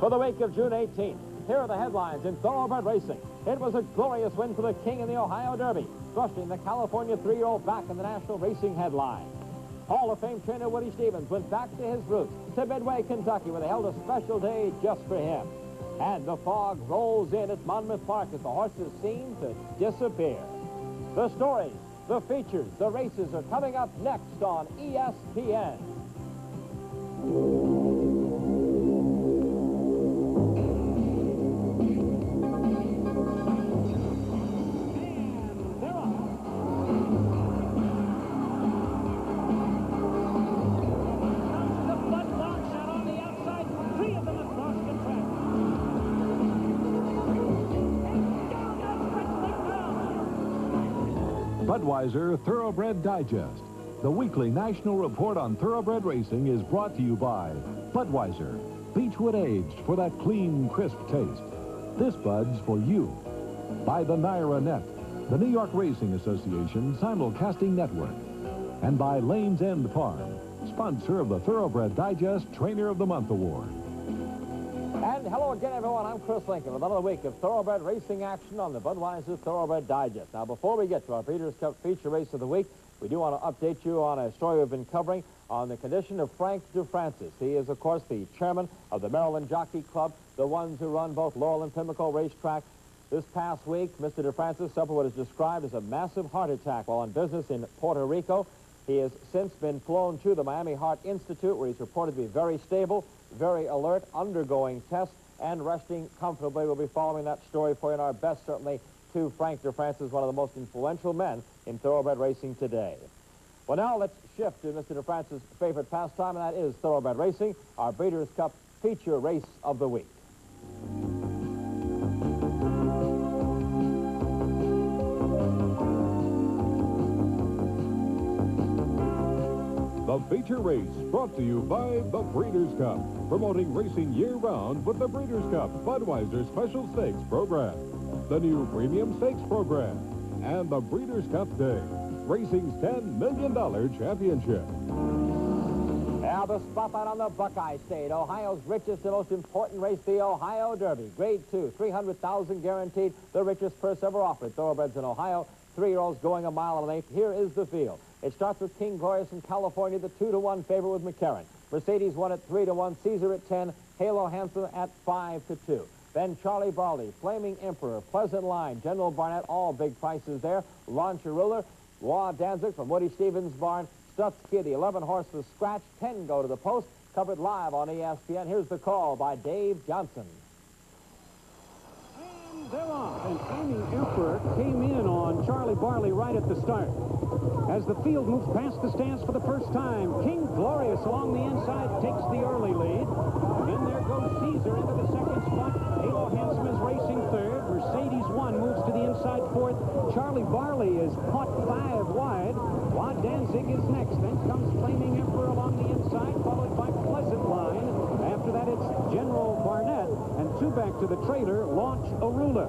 For the week of June 18th, here are the headlines in thoroughbred racing. It was a glorious win for the King in the Ohio Derby, thrusting the California 3-year-old back in the national racing headlines. Hall of Fame trainer Woody Stevens went back to his roots, to Midway, Kentucky, where they held a special day just for him. And the fog rolls in at Monmouth Park as the horses seem to disappear. The stories, the features, the races are coming up next on ESPN. Budweiser Thoroughbred Digest. The weekly national report on thoroughbred racing is brought to you by Budweiser, Beechwood aged for that clean, crisp taste. This Bud's for you. By the Naira Net, the New York Racing Association simulcasting network. And by Lane's End Farm, sponsor of the Thoroughbred Digest Trainer of the Month Award. And hello again, everyone. I'm Chris Lincoln with another week of thoroughbred racing action on the Budweiser Thoroughbred Digest. Now, before we get to our Breeders' Cup feature race of the week, we do want to update you on a story we've been covering on the condition of Frank DeFrancis. He is, of course, the chairman of the Maryland Jockey Club, the ones who run both Laurel and Pimlico Racetrack. This past week, Mr. DeFrancis suffered what is described as a massive heart attack while on business in Puerto Rico. He has since been flown to the Miami Heart Institute, where he's reported to be very stable, very alert, undergoing tests, and resting comfortably. We'll be following that story for you, and our best, certainly, to Frank DeFrancis, one of the most influential men in thoroughbred racing today. Well, now let's shift to Mr. DeFrancis' favorite pastime, and that is thoroughbred racing, our Breeders' Cup feature race of the week. The feature race brought to you by the Breeders' Cup, promoting racing year-round with the Breeders' Cup Budweiser Special Stakes program, the new Premium Stakes program, and the Breeders' Cup Day, racing's $10 million championship. Now the spotlight on the Buckeye State, Ohio's richest and most important race, the Ohio Derby. Grade 2, $300,000 guaranteed, the richest purse ever offered. Thoroughbreds in Ohio, 3-year-olds going a mile and an eighth. Here is the field. It starts with King Glorious in California, the 2-to-1 favorite with McCarran. Mercedes won at 3-to-1, Caesar at 10, Halo Handsome at 5-to-2. Then Charlie Barley, Flaming Emperor, Pleasant Line, General Barnett, all big prices there. Launcher Ruler, Law Danzig from Woody Stevens' barn, Stuffed Kid, the 11 horses scratch, 10 go to the post, covered live on ESPN. Here's the call by Dave Johnson. And they're off, and Flaming Emperor came in on Charlie Barley right at the start. As the field moves past the stands for the first time, King Glorious along the inside takes the early lead. Then there goes Caesar into the second spot. Halo Handsome is racing third. Mercedes 1 moves to the inside fourth. Charlie Barley is caught 5 wide. Rod Danzig is next. Then comes Flaming Emperor along the inside, followed by Pleasant Line. After that, it's General Barnett. And 2 back to the trailer, Launch a Ruler.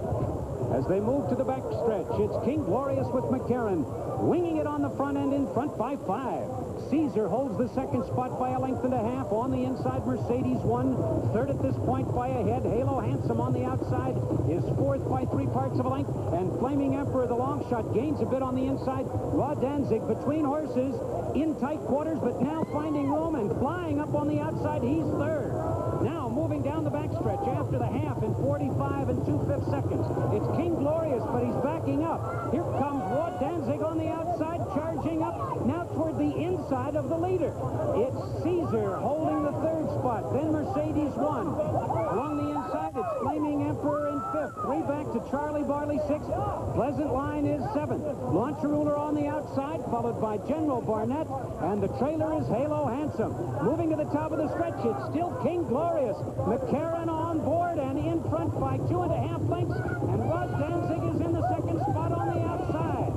As they move to the back stretch, it's King Glorious with McCarran, winging it on the front end in front by 5. Caesar holds the second spot by a length and a half. On the inside, Mercedes 1. Third at this point by a head. Halo Handsome on the outside is fourth by 3 parts of a length. And Flaming Emperor, the long shot, gains a bit on the inside. Rod Danzig between horses in tight quarters, but now finding room and flying up on the outside. He's third. Now moving down the backstretch after the half in 45 and 2/5 seconds. It's King Glorious, but he's backing up. Here comes Rod Danzig on the outside, charging up now toward the inside of the leader. It's Caesar holding the third spot. Then Mercedes 1. Along the inside, it's Flaming Emperor in 5th. 3 back to Charlie Barley 6th. Pleasant Line is 7th. Launcher Ruler on the outside, followed by General Barnett. And the trailer is Halo Handsome. Moving to the top of the stretch, it's still King Glorious. McCarran on board and in front by 2.5 lengths. And Rod Danzig is in the second spot on the outside.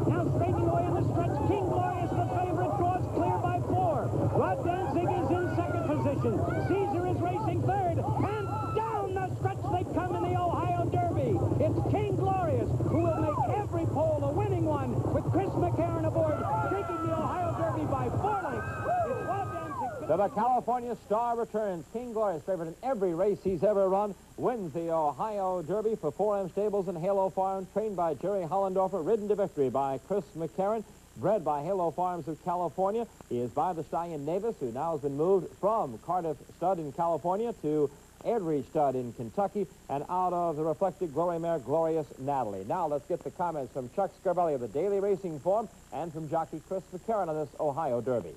Now straightening away in the stretch, King Glorious, the favorite, draws clear by 4. Rod Danzig is in second position. Caesar is racing third. And down the stretch they come in the Ohio Derby. It's King Glorious, who will make every pole a winning one, with Chris McCarran aboard, taking the Ohio Derby by 4 lengths. It's Rod Danzig. The the California Star returns. King Glorious, favorite in every race he's ever run, wins the Ohio Derby for 4M Stables and Halo Farms, trained by Jerry Hollendorfer, ridden to victory by Chris McCarron, bred by Halo Farms of California. He is by the stallion Navis, who now has been moved from Cardiff Stud in California to Airdrie Stud in Kentucky, and out of the Reflected Glory mare, Glorious Natalie. Now let's get the comments from Chuck Scarvelli of the Daily Racing Form and from jockey Chris McCarron on this Ohio Derby.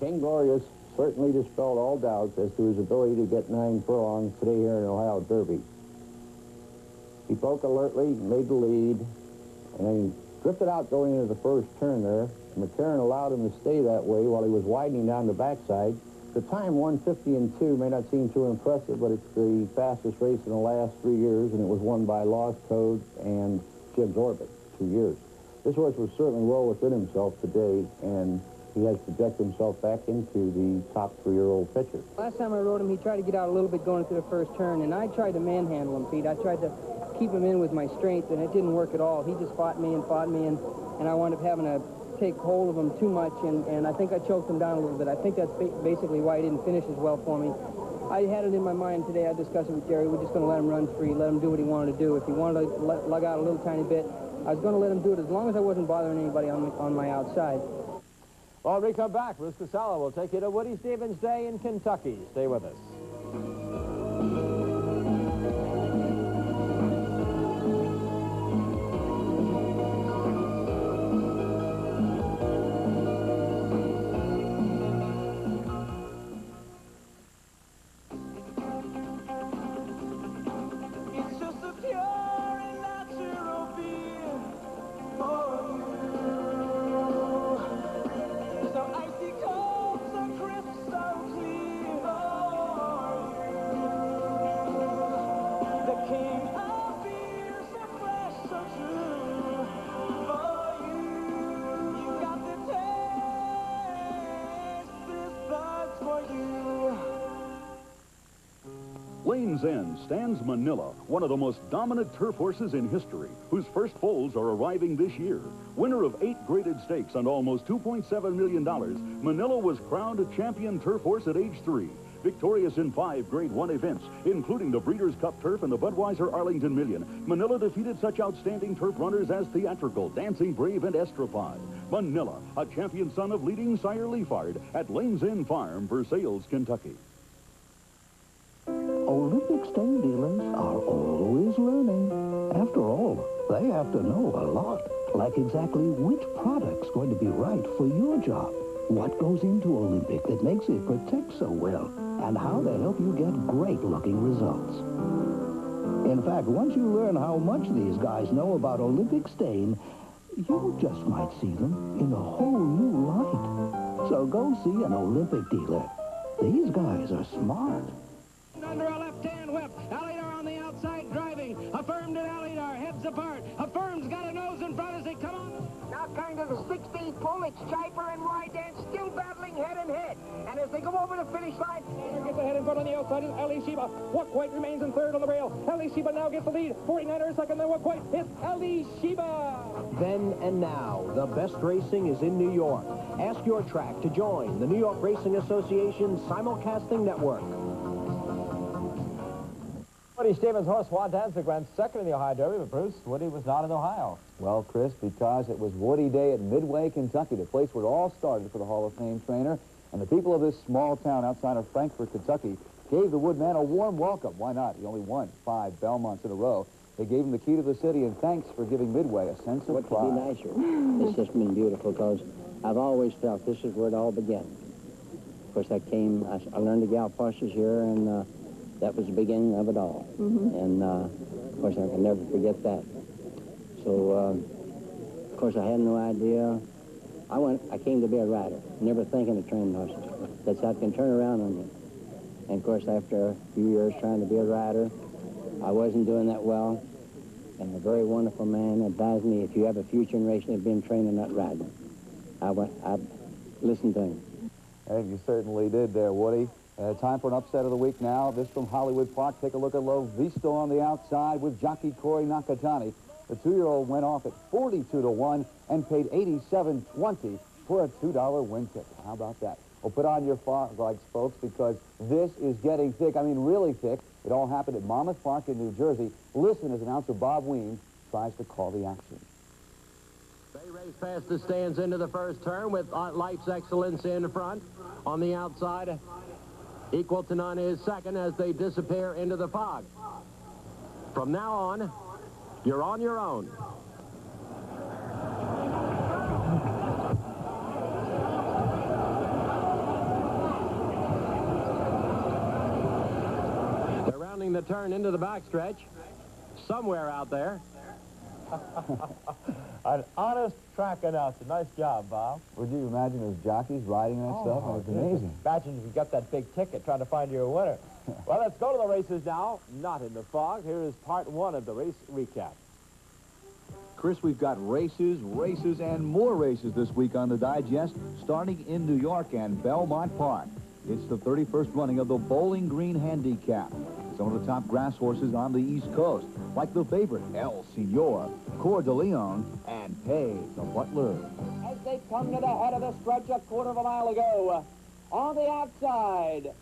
King Glorious certainly dispelled all doubts as to his ability to get 9 furlongs today here in Ohio Derby. He broke alertly, made the lead, and then he drifted out going into the first turn there. McCarron allowed him to stay that way while he was widening down the backside. The time 1:50.2 may not seem too impressive, but it's the fastest race in the last 3 years, and it was won by Lost Code and Jim's Orbit, 2 years. This horse was certainly well within himself today, and he has projected himself back into the top 3-year-old pitcher. Last time I rode him, he tried to get out a little bit going through the first turn, and I tried to manhandle him, Pete. I tried to keep him in with my strength, and it didn't work at all. He just fought me, and I wound up having to take hold of him too much, and I think I choked him down a little bit. I think that's basically why he didn't finish as well for me. I had it in my mind today. I discussed it with Jerry. We're just going to let him run free, let him do what he wanted to do. If he wanted to lug out a little tiny bit, I was going to let him do it as long as I wasn't bothering anybody on my outside. Well, when we come back, Bruce Casella will take you to Woody Stevens Day in Kentucky. Stay with us. Lane's End stands Manila, one of the most dominant turf horses in history, whose first foals are arriving this year. Winner of 8 graded stakes and almost $2.7 million, Manila was crowned a champion turf horse at age 3. Victorious in 5 Grade 1 events, including the Breeders' Cup Turf and the Budweiser Arlington Million, Manila defeated such outstanding turf runners as Theatrical, Dancing Brave, and Estropod. Manila, a champion son of leading sire Leafard at Lane's End Farm, Versailles, Kentucky. Olympic stain dealers are always learning. After all, they have to know a lot, like exactly which product's going to be right for your job, what goes into Olympic that makes it protect so well, and how to help you get great-looking results. In fact, once you learn how much these guys know about Olympic stain, you just might see them in a whole new light. So go see an Olympic dealer. These guys are smart. Under a left-hand whip. Alidar on the outside driving. Affirmed and Alidar heads apart. Affirmed's got a nose in front as they come on. Now kind of the 16th pull. It's Chiper and Rydance still battling head and head. And as they go over the finish line... Gets ahead in front on the outside is Ali Sheba. Walk White remains in third on the rail. Ali Sheba now gets the lead. 49er second, then Walk White. It's Ali Sheba. Then and now, the best racing is in New York. Ask your track to join the New York Racing Association simulcasting network. Woody Stevens' horse Wadanza ran second in the Ohio Derby, but Bruce, Woody was not in Ohio. Well, Chris, because it was Woody Day at Midway, Kentucky, the place where it all started for the Hall of Fame trainer, and the people of this small town outside of Frankfort, Kentucky, gave the Woodman a warm welcome. Why not? He only won 5 Belmonts in a row. They gave him the key to the city, and thanks for giving Midway a sense of pride. What could be nicer? It's just been beautiful, because I've always felt this is where it all began. Of course, I learned to gallop horses here, and that was the beginning of it all. And, of course, I can never forget that. So, of course, I had no idea. I came to be a rider, never thinking of training horses. That's how it can turn around on you. And, of course, after a few years trying to be a rider, I wasn't doing that well. And a very wonderful man advised me, if you have a future in racing, you've been training, not riding. I listened to him. I think you certainly did there, Woody. Time for an upset of the week now. This from Hollywood Park. Take a look at Lo Visto on the outside with jockey Corey Nakatani. The 2-year-old went off at 42 to 1 and paid $87.20 for a $2 win ticket. How about that? Well, put on your fog lights, folks, because this is getting thick. I mean, really thick. It all happened at Monmouth Park in New Jersey. Listen as announcer Bob Weems tries to call the action. They race past the stands into the first turn with Life's Excellence in front. On the outside, Equal to None is second as they disappear into the fog. From now on, you're on your own. They're rounding the turn into the backstretch. Somewhere out there. An honest track announcer. Nice job, Bob. Would you imagine those jockeys riding that stuff? It's amazing. Imagine if you got that big ticket trying to find your winner. Well, let's go to the races now. Not in the fog. Here is part one of the race recap. Chris, we've got races, and more races this week on the Digest, starting in New York and Belmont Park. It's the 31st running of the Bowling Green Handicap. Some of the top grass horses on the East Coast, like the favorite El Senor, Coeur de Leon, and Pay the Butler. As they come to the head of the stretch a quarter of a mile ago, on the outside,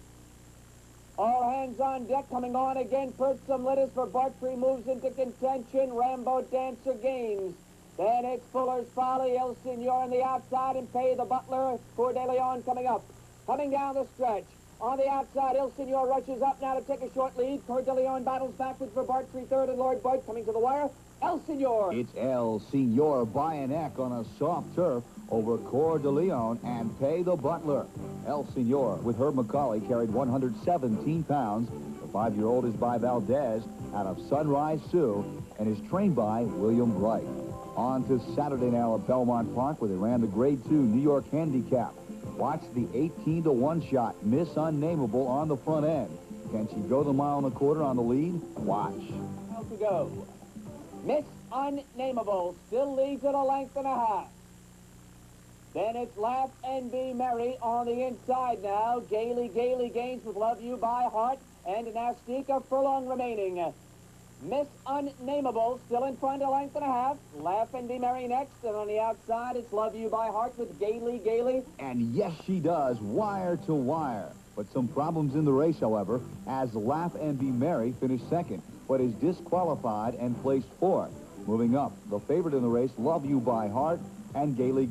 all hands on deck, coming on again. First, some letters for Bartrey moves into contention. Rambo Dancer gains. Then it's Fuller's Folly, El Senor on the outside, and Pay the Butler. Coeur de Leon coming up. Coming down the stretch. On the outside, El Senor rushes up now to take a short lead. Coeur de Leon battles backwards for Bartrey third, and Lord Bud coming to the wire. El Senor. It's El Senor by a neck on a soft turf over Coeur de Leon and Pay the Butler. El Senor with Herb McCauley carried 117 pounds. The 5-year-old is by Valdez out of Sunrise Sioux and is trained by William Bright. On to Saturday now at Belmont Park where they ran the Grade 2 New York Handicap. Watch the 18-to-1 shot, Miss Unnameable on the front end. Can she go the mile and a quarter on the lead? Watch. To go. Miss Unnameable still leads at a length and a half. Then it's Laugh and Be Merry on the inside now. Gaily gains with Love You by Heart and Nastique a furlong remaining. Miss Unnameable still in front a length and a half. Laugh and Be Merry next, and on the outside it's Love You by Heart with Gaily. And yes, she does, wire to wire. But some problems in the race, however, as Laugh and Be Merry finished second, but is disqualified and placed fourth. Moving up, the favorite in the race, Love You by Heart and Gaily.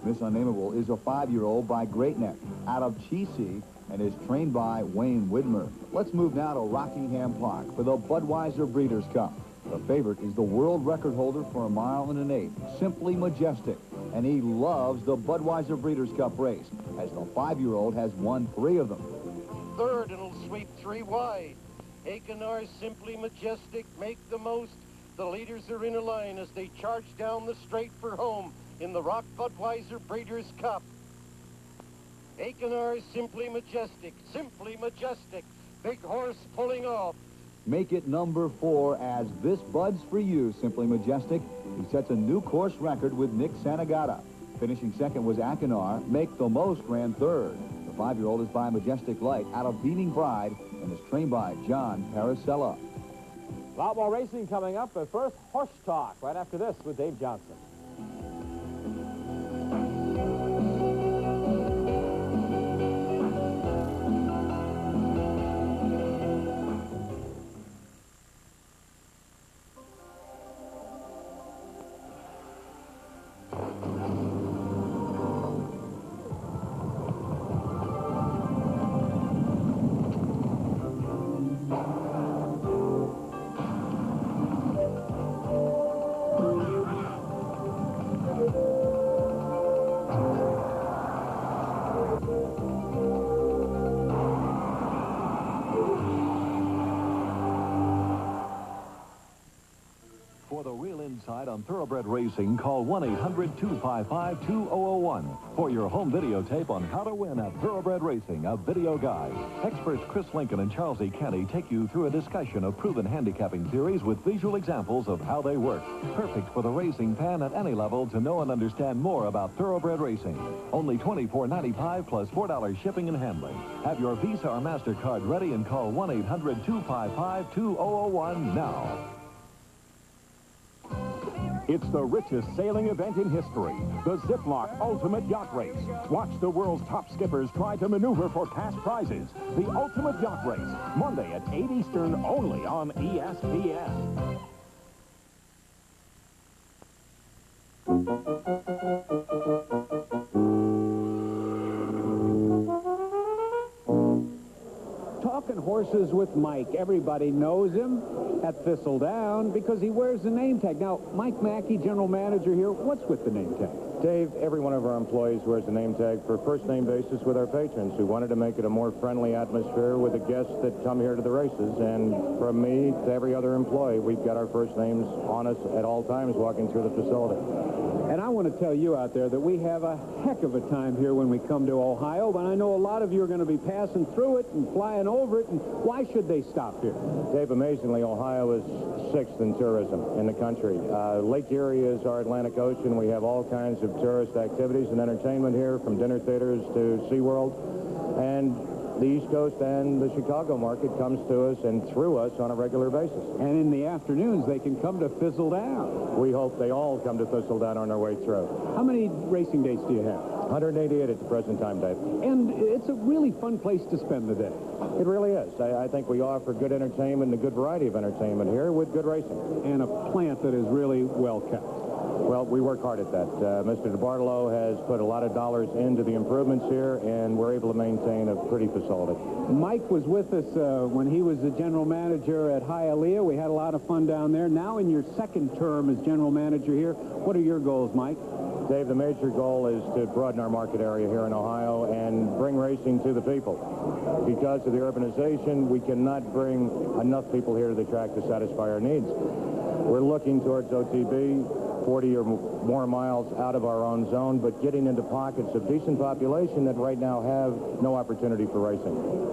Miss Unnameable is a 5-year-old by Great Neck out of Cheesy and is trained by Wayne Widmer. Let's move now to Rockingham Park for the Budweiser Breeders' Cup. The favorite is the world record holder for a mile and an 8, Simply Majestic, and he loves the Budweiser Breeders' Cup race, as the 5-year-old has won 3 of them. Third, it'll sweep 3 wide. Akenar, Simply Majestic, make the most. The leaders are in a line as they charge down the straight for home in the Rock Budweiser Breeders' Cup. Akenar, Simply Majestic, big horse pulling off. Make it number 4 as This Bud's for You, Simply Majestic. He sets a new course record with Nick Santagata. Finishing second was Akenar. Make the Most ran third. The 5-year-old is by Majestic Light out of Beating Pride and is trained by John Paracella. A lot more racing coming up, but first, Horse Talk, right after this with Dave Johnson. For the real insight on thoroughbred racing, call 1-800-255-2001 for your home videotape on how to win at Thoroughbred Racing, a video guide. Experts Chris Lincoln and Charles E. Kenny take you through a discussion of proven handicapping theories with visual examples of how they work. Perfect for the racing fan at any level to know and understand more about thoroughbred racing. Only $24.95 plus $4 shipping and handling. Have your Visa or MasterCard ready and call 1-800-255-2001 now. It's the richest sailing event in history, the Ziploc Ultimate Yacht Race. Watch the world's top skippers try to maneuver for cash prizes. The Ultimate Yacht Race, Monday at 8 Eastern, only on ESPN. Talking horses with Mike. Everybody knows him at Thistledown because he wears the name tag. Now, Mike Mackey, general manager here, what's with the name tag? Dave, every one of our employees wears a name tag for first-name basis with our patrons who wanted to make it a more friendly atmosphere with the guests that come here to the races. And from me to every other employee, we've got our first names on us at all times walking through the facility. And I want to tell you out there that we have a heck of a time here when we come to Ohio, but I know a lot of you are going to be passing through it and flying over it, and why should they stop here? Dave, amazingly, Ohio is sixth in tourism in the country. Lake Erie is our Atlantic Ocean. We have all kinds of tourist activities and entertainment here, from dinner theaters to SeaWorld. And the East Coast and the Chicago market comes to us and through us on a regular basis. And in the afternoons, they can come to Thistledown. We hope they all come to Thistledown on their way through. How many racing dates do you have? 188 at the present time, Dave. And it's a really fun place to spend the day. It really is. I think we offer good entertainment and a good variety of entertainment here with good racing. And a plant that is really well kept. Well, we work hard at that. Mr. DeBartolo has put a lot of dollars into the improvements here, and we're able to maintain a pretty facility. Mike was with us when he was the general manager at Hialeah. We had a lot of fun down there. Now in your second term as general manager here, what are your goals, Mike? Dave, the major goal is to broaden our market area here in Ohio and bring racing to the people. Because of the urbanization, we cannot bring enough people here to the track to satisfy our needs. We're looking towards OTB, 40 or more miles out of our own zone, but getting into pockets of decent population that right now have no opportunity for racing.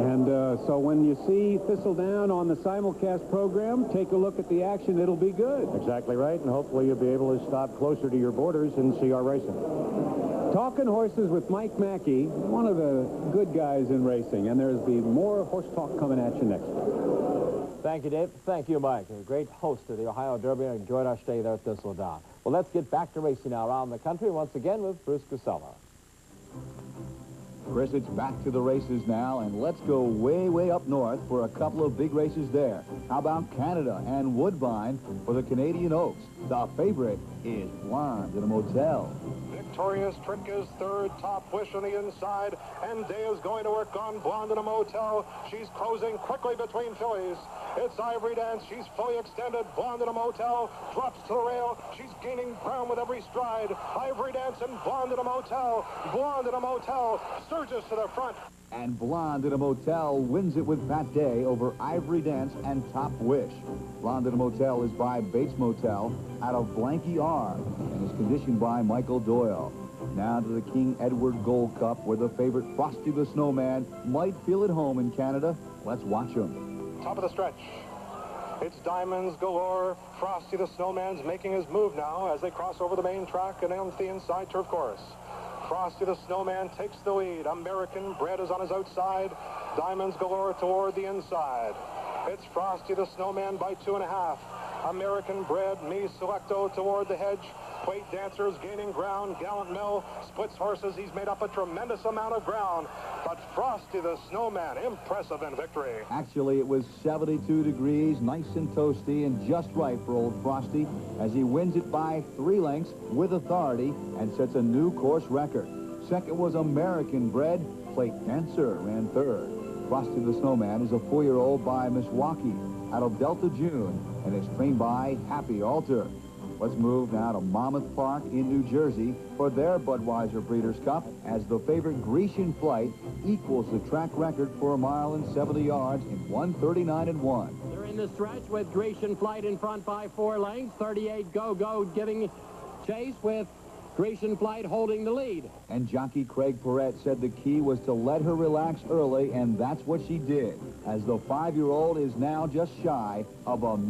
And so when you see Thistledown on the simulcast program, take a look at the action. It'll be good. Exactly right, and hopefully you'll be able to stop closer to your borders and see our racing. Talking horses with Mike Mackey, one of the good guys in racing, and there's be more horse talk coming at you next week. Thank you, Dave. Thank you, Mike. A great host of the Ohio Derby. I enjoyed our stay there at Thistledown. Well, let's get back to racing now around the country once again with Bruce Casella. Chris, it's back to the races now, and let's go way, way up north for a couple of big races there. How about Canada and Woodbine for the Canadian Oaks? The favorite is Blonde in a Motel. Victorious Trick is third, Top Wish on the inside, and Day is going to work on Blonde in a Motel. She's closing quickly between fillies. It's Ivory Dance. She's fully extended. Blonde in a Motel drops to the rail. She's gaining ground with every stride. Ivory Dance and Blonde in a Motel. Blonde in a Motel surges to the front. And Blonde in a Motel wins it with Pat Day over Ivory Dance and Top Wish. Blonde in a Motel is by Bates Motel out of Blanky R and is conditioned by Michael Doyle. Now to the King Edward Gold Cup, where the favorite Frosty the Snowman might feel at home in Canada. Let's watch him. Top of the stretch. It's diamonds galore. Frosty the Snowman's making his move now as they cross over the main track and onto the inside turf course. Frosty the Snowman takes the lead. American Bread is on his outside. Diamonds galore toward the inside. It's Frosty the Snowman by 2.5. American Bread, Me Selecto toward the hedge. Quaint Dancers gaining ground. Gallant Mill splits horses. He's made up a tremendous amount of ground. But Frosty the Snowman, impressive in victory. Actually, it was 72 degrees, nice and toasty, and just right for old Frosty as he wins it by 3 lengths with authority and sets a new course record. Second was American Bread. Quaint Dancer ran third. Frosty the Snowman is a 4-year-old by Milwaukee out of Delta June and is trained by Happy Alter. Let's move now to Monmouth Park in New Jersey for their Budweiser Breeders' Cup as the favorite Grecian Flight equals the track record for 1 mile and 70 yards in 1:39.1. They're in the stretch with Grecian Flight in front by 4 lengths. 38 Go-Go giving chase with Grecian Flight holding the lead. And jockey Craig Perrette said the key was to let her relax early, and that's what she did, as the 5-year-old is now just shy of a